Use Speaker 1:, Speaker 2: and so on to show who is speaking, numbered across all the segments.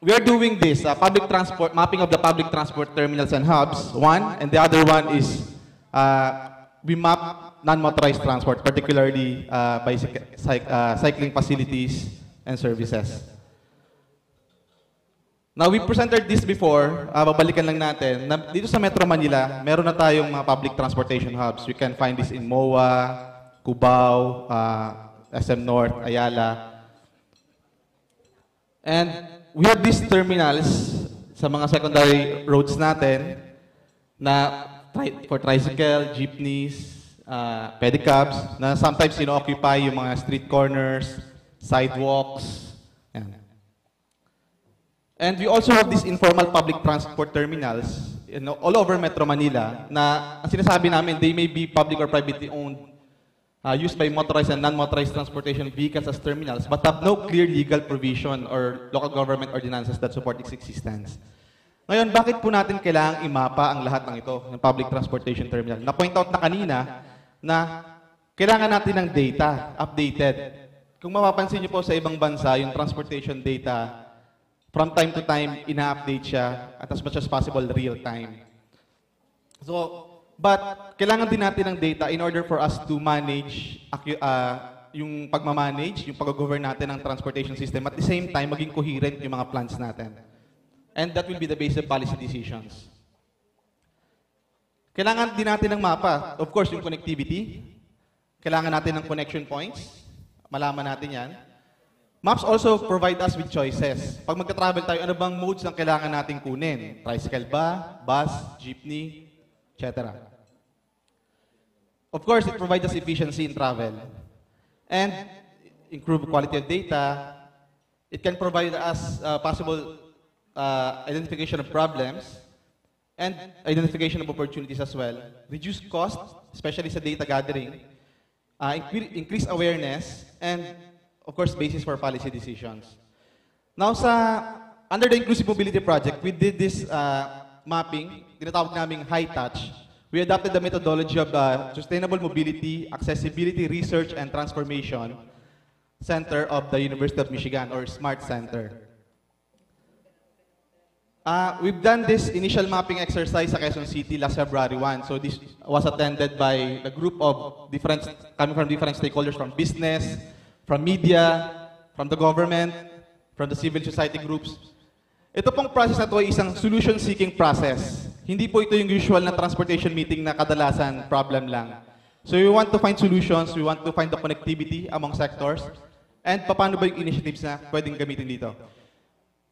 Speaker 1: we are doing this, public transport, mapping of the public transport terminals and hubs, one, and the other one is we map non-motorized transport, particularly cycling facilities and services. Now, we presented this before, babalikan lang natin, na dito sa Metro Manila, meron na tayong mga public transportation hubs. You can find this in MOA, Cubao, SM North, Ayala. And we have these terminals sa mga secondary roads natin na for tricycle, jeepneys, pedicabs, na sometimes occupy yung mga street corners, sidewalks. Yan. And we also have these informal public transport terminals all over Metro Manila na ang sinasabi namin, they may be public or privately owned, used by motorized and non-motorized transportation vehicles as terminals, but have no clear legal provision or local government ordinances that support its existence. Ngayon, bakit po natin kailangang imapa ang lahat ng ito, ng public transportation terminal? Na-point out na kanina na kailangan natin ng data, updated. Kung mapapansin niyo po sa ibang bansa, yung transportation data, from time to time, ina-update siya at as much as possible, real time. So, but kailangan din natin ng data in order for us to manage yung pagmamanage, yung pag-govern natin ng transportation system. At the same time, maging coherent yung mga plans natin. And that will be the base of policy decisions. Kailangan din natin ng mapa. Of course, yung connectivity. Kailangan natin ng connection points. Malaman natin yan. Maps also provide us with choices. Pag magka-travel tayo, ano bang modes ang kailangan natin kunin? Tricycle ba? Bus? Jeepney? Etc. Of course, it provides us efficiency in travel. And improve quality of data. It can provide us possible identification of problems and identification of opportunities as well. Reduce cost, especially sa data gathering. Increase awareness, and of course, basis for policy decisions. Now, under the Inclusive Mobility Project, we did this mapping, tinatawag naming high touch. We adopted the methodology of Sustainable Mobility, Accessibility, Research, and Transformation Center of the University of Michigan, or SMART Center. We've done this initial mapping exercise sa Quezon City last February 1. So this was attended by a group of coming from different stakeholders from business, from media, from the government, from the civil society groups. Ito pong process na ito ay isang solution-seeking process. Hindi po ito yung usual na transportation meeting na kadalasan problem lang. So we want to find solutions, we want to find the connectivity among sectors, and paano ba yung initiatives na pwedeng gamitin dito.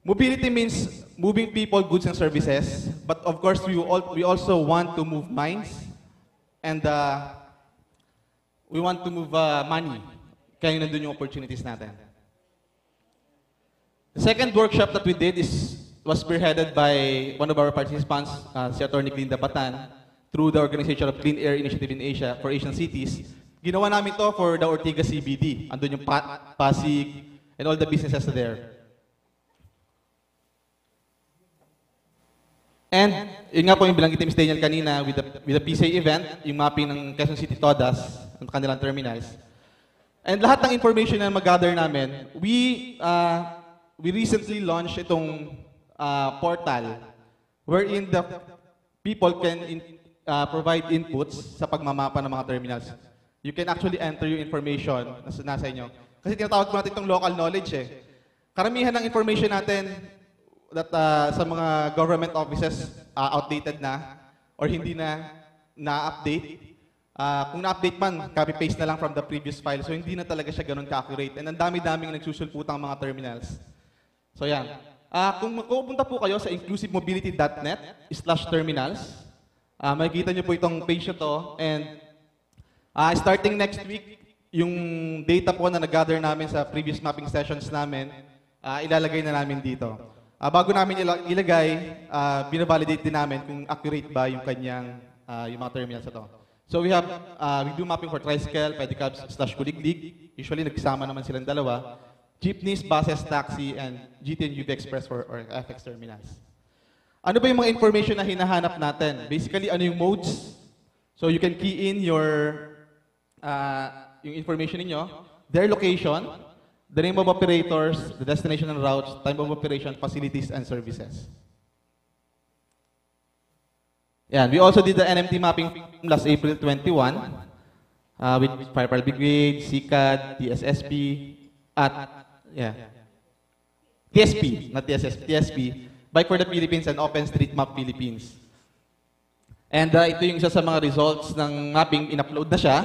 Speaker 1: Mobility means moving people, goods, and services, but of course we also want to move minds, and we want to move money. Kaya nandun yung opportunities natin. The second workshop that we did was spearheaded by one of our participants, si Atty. Glinda Batan, through the Organization of Clean Air Initiative in Asia for Asian Cities. Ginawa namin to for the Ortigas CBD. Andun yung Pasig and all the businesses there. And yun nga po yung bilanggit ni Ms. Daniel kanina with the PCA event, yung mapping ng Quezon City Todas, ang kanilang terminals. And lahat ng information na mag-gather namin, we recently launched itong portal wherein the people can provide inputs sa pagmamapa ng mga terminals. You can actually enter your information na nasa inyo. Kasi tinatawag po natin itong local knowledge eh. Karamihan ng information natin that sa mga government offices outdated na or hindi na-update. Kung na-update man, copy-paste na lang from the previous file. So hindi na talaga siya ganun ka-accurate. And ang dami-daming nagsusulputang mga terminals. So yan. Kung magpupunta po kayo sa inclusivemobility.net/terminals, makikita nyo po itong page na to. And starting next week, yung data po na nag-gather namin sa previous mapping sessions namin, ilalagay na namin dito. Bago namin ilagay, binavalidate din namin kung accurate ba yung kanyang yung mga terminals na to. So we do mapping for tricycle, pedicabs/kuliglig. Usually nagsama naman silang dalawa. Jeepneys, buses, taxi, and GT and UV Express or FX terminals. Ano ba yung mga information na hinahanap natin? Basically, ano yung modes? So you can key in yung information niyo, their location, the name of operators, the destination and routes, time of operation, facilities, and services. Yeah, we also did the NMT mapping last April 21 with Firefighter Brigade, CCAD, TSSP, yeah, TSP, not TSSP, TSP, Bike for the Philippines and OpenStreetMap Philippines. And ito yung isa sa mga results ng mapping, in-upload na siya.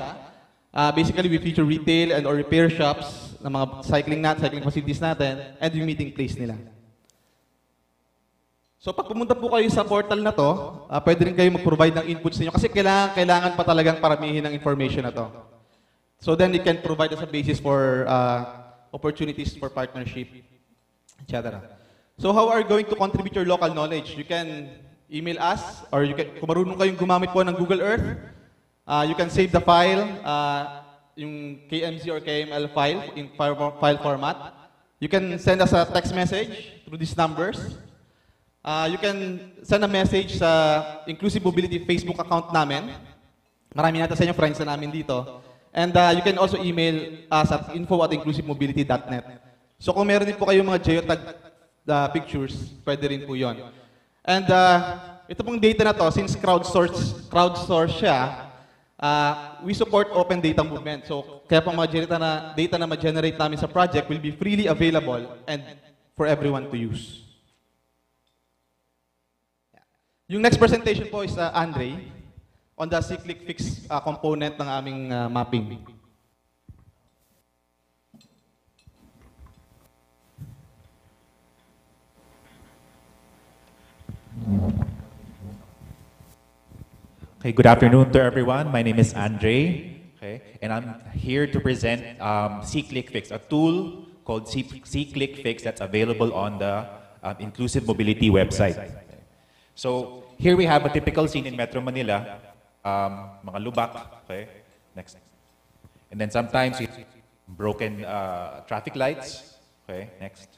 Speaker 1: Basically, we feature retail and or repair shops ng mga cycling facilities natin, and yung meeting place nila. So pag pumunta po kayo sa portal na to, pwede rin kayo mag-provide ng inputs niyo kasi kailangan pa talagang paramihin ng information na to. So then it can provide us a basis for opportunities for partnership, etc. So how are you going to contribute your local knowledge? You can email us, or you can, kung marunong kayong gumamit po ng Google Earth, you can save the file, yung KMZ or KML file in file format. You can send us a text message through these numbers. You can send a message sa Inclusive Mobility Facebook account namin. Marami nata sa inyo friends na namin dito. And you can also email us at info@inclusivemobility.net. So kung meron din po kayong mga geotag pictures, pwede rin po yon. And ito pong data na to, since crowdsource siya, we support open data movement. So kaya pong mga data na ma-generate namin sa project will be freely available and for everyone to use. Yung next presentation po is Andre on the SeeClickFix component ng aming mapping.
Speaker 2: Okay, good afternoon to everyone. My name is Andre, okay, and I'm here to present SeeClickFix, a tool called SeeClickFix that's available on the Inclusive Mobility website. So here we have a typical scene in Metro Manila, mga lubak, okay, next. And then sometimes you have broken traffic lights, okay, next.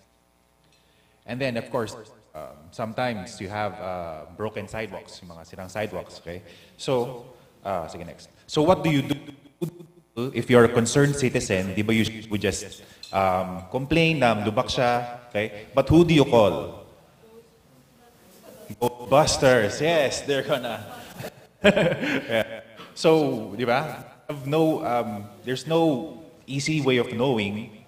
Speaker 2: And then of course, sometimes you have broken sidewalks, yung mga sirang sidewalks, okay? So, sige next. So what do you do if you're a concerned citizen? Di ba you would just complain na lubak siya, okay? But who do you call? Busters, yes, they're gonna. Yeah. So, di ba? There's no easy way of knowing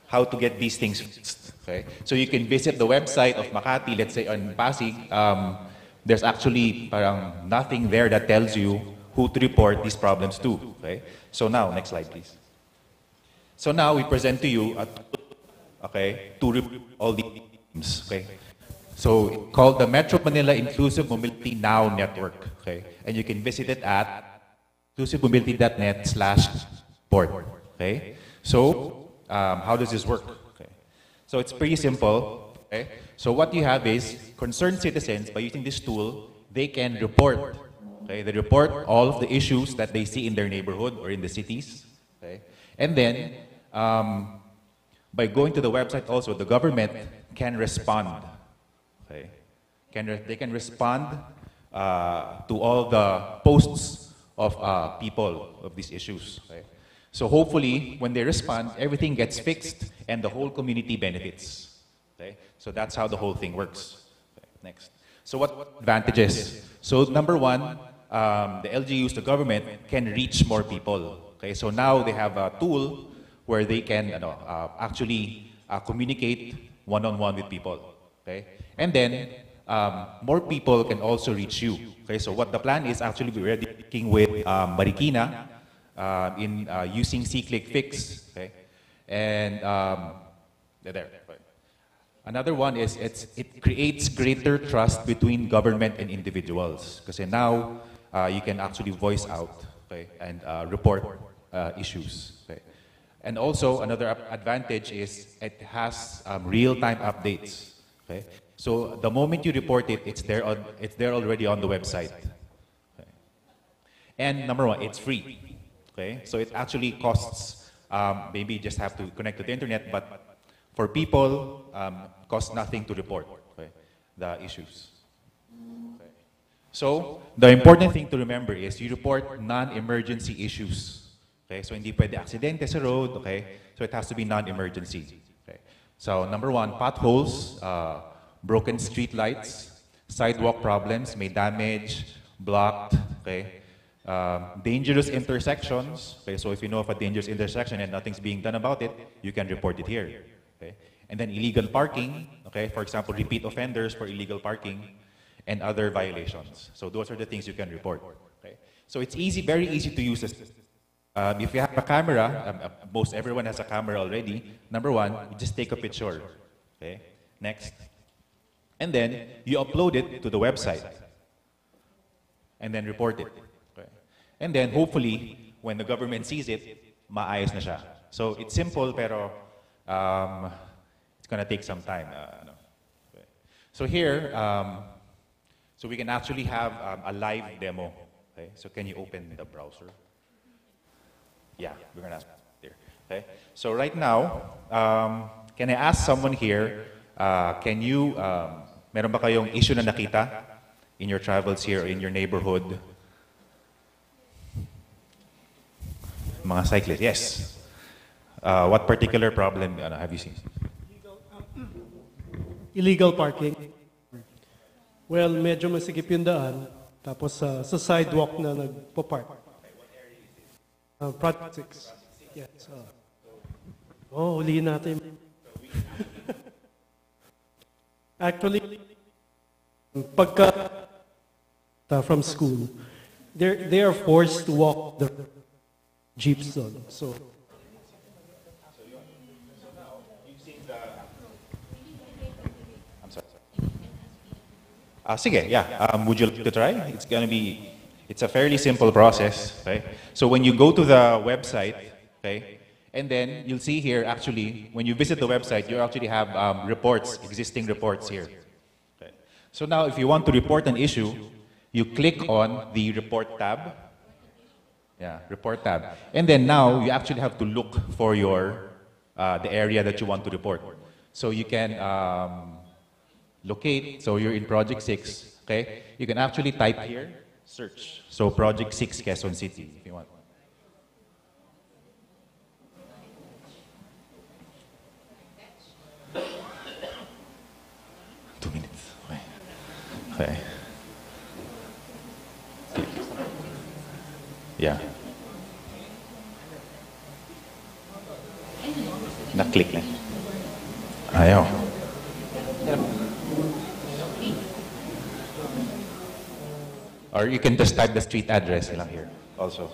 Speaker 2: how to get these things fixed. Okay? So you can visit the website of Makati, let's say on Pasig. There's actually parang nothing there that tells you who to report these problems to. Okay? So now, next slide, please. So now we present to you to report all these problems. Okay? So called the Metro Manila Inclusive Mobility Now Network. Okay? And you can visit it at inclusivemobility.net/support. Okay? So how does this work? Okay. So it's pretty simple. Okay. So what you have is concerned citizens, by using this tool, they can report. Okay. They report all of the issues that they see in their neighborhood or in the cities. Okay. And then by going to the website also, the government can respond. Okay. They can respond to all the posts of people of these issues. Okay. So hopefully, when they respond, everything gets fixed and the whole community benefits. Okay? So that's how the whole thing works. Okay, next. So what advantages? So number one, the LGUs, the government, can reach more people. Okay? So now they have a tool where they can actually communicate one-on-one with people. Okay? And then, more people can also reach you. Okay? So what the plan is, actually we're already working with Marikina, in using SeeClickFix, okay, and there. Another one is it creates greater trust between government and individuals, because now you can actually voice out, okay, and report issues. Okay. And also another advantage is it has real-time updates. Okay. So the moment you report it, it's there already on the website. Okay. And number one, it's free. Okay, so it actually costs, maybe you just have to connect to the internet, but for people, costs nothing to report, okay, the issues. Okay. So the important thing to remember is you report non-emergency issues. Okay, so hindi pwede aksidente sa road, okay? So it has to be non-emergency. Okay. So number one, potholes, broken street lights, sidewalk problems, may damage, blocked, okay? Dangerous intersections, okay? So if you know of a dangerous intersection and nothing's being done about it, you can report it here, okay? And then illegal parking, okay? For example, repeat offenders for illegal parking and other violations. So those are the things you can report, okay? So it's easy, very easy to use this. If you have a camera, most everyone has a camera already. Number one, you just take a picture, okay? Next. And then you upload it to the website and then report it. Okay? And then hopefully, when the government sees it, maayos na siya. So it's simple, pero it's gonna take some time. Okay. So here, so we can actually have a live demo. Okay? So can you open the browser? Yeah, we're gonna ask there. Okay. So right now, can I ask someone here? Can you? Meron ba kayong issue na nakita in your travels here or in your neighborhood? Mga cyclists, yes. What particular problem have you seen?
Speaker 3: Illegal parking. Well, medyo masikip yung daan. Tapos sa sidewalk na nagpo-park. Project 6. Yes. Huliin natin. Actually, pagka from school, they are forced to walk the jeeps doon. So
Speaker 2: I'm sorry. Sige, yeah. Would you like to try? It's a fairly simple process, okay? So when you go to the website, okay, and then you'll see here, actually, when you visit the website, you actually have reports, existing reports here. Okay. So now, if you want to report an issue, you click on the report tab. Yeah, report tab. And then now, you actually have to look for the area that you want to report. So you can locate, so you're in Project 6, okay? You can actually type here, search. So Project 6 Quezon City, if you want. Okay. Yeah. Na-click na. Ayaw. Or you can just type the street address lang here also.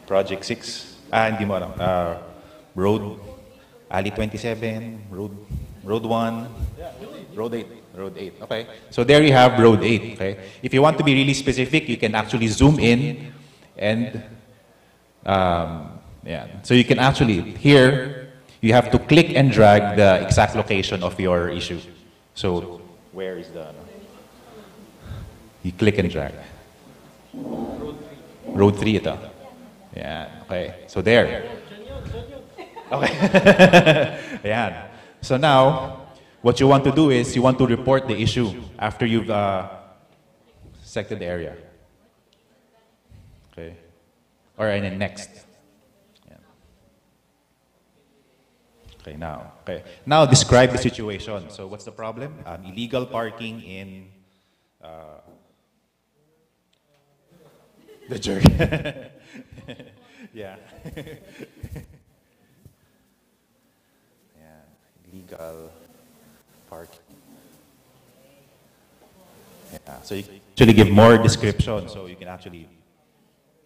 Speaker 2: Project 6. Hindi mo alam. Road, Alley 27, Road 1, Road 8. Road 8, okay. So there you have Road 8, okay. If you want to be really specific, you can actually zoom in and, yeah. So you can actually, here, you have to click and drag the exact location of your issue. So where is the, you click and drag. Road 3 ito. Yeah, okay. So there. Okay. Yeah. So now, what you want to do is you want to report the issue after you've selected the area. Okay. Or and then next. Yeah. Okay, now. Okay. Now describe the situation. So what's the problem? Illegal parking in the jury. Yeah. Yeah. Illegal parking. Yeah. So you can actually give more description. So you can actually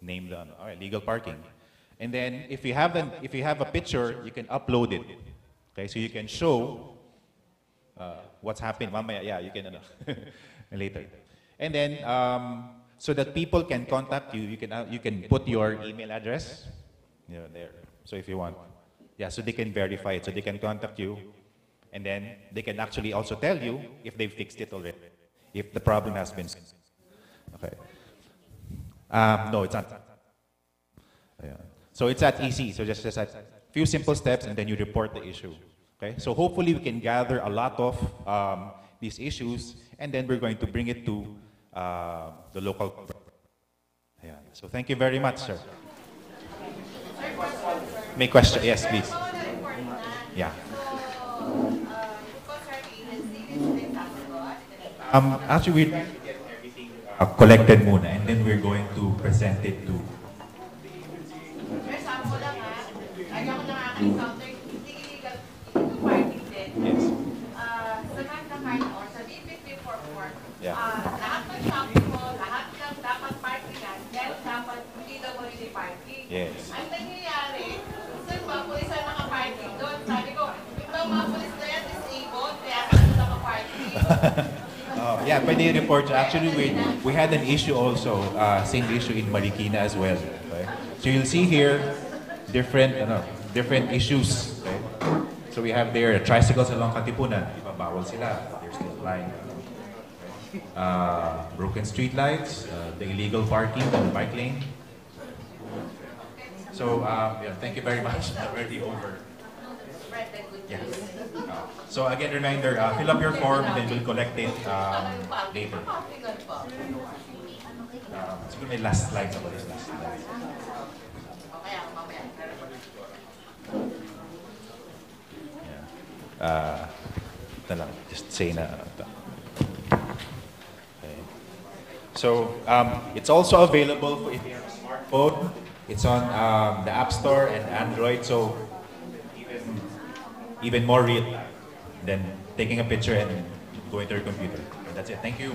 Speaker 2: name the legal parking. And then if you have a picture, you can upload it. Okay, so you can show what's happened. Mamaya, yeah, you can later. And then so that people can contact you, you can put your email address, there. So if you want, yeah, so they can verify it, so they can contact you, and then they can actually also tell you if they've fixed it already, if the problem has been. Okay. No, it's not. Yeah. So it's that easy. So just a few simple steps, and then you report the issue. Okay. So hopefully we can gather a lot of these issues, and then we're going to bring it to the local. Yeah. So thank you very much, sir. May question? Yes, please. Yeah. Actually, we're collected muna, and then we're going to present it to.
Speaker 4: Example lang ha, lagi ako nakaka-encounter, hindi illegal parking din.
Speaker 2: Yes.
Speaker 4: Sa Magna Carta or sa DPP for work,
Speaker 2: Yeah.
Speaker 4: lahat ng shopping mo, lahat ng dapat parkingan, meron dapat PWD parking.
Speaker 2: Yes.
Speaker 4: Ang nangyayari, sir, mga pulis ay naka-parking doon. Sabi ko, yung mga pulis na yan disabled, kaya sila naka-parking.
Speaker 2: Yeah, pwede report. Actually, we had an issue also, same issue in Marikina as well. Okay? So you'll see here different issues. Okay? So we have there tricycles along Katipunan. Diba, bawal sila. They're still flying. Broken street lights, the illegal parking on the bike lane. So yeah, thank you very much. Already over. Yeah. So again, reminder, fill up your form, then we'll collect it later. Siguro may last slides ako. This last slide. Yeah. Ito lang, just say na. Okay. So it's also available for if you have a smartphone. It's on the App Store and Android. So even more real than taking a picture and going to your computer. That's it. Thank you.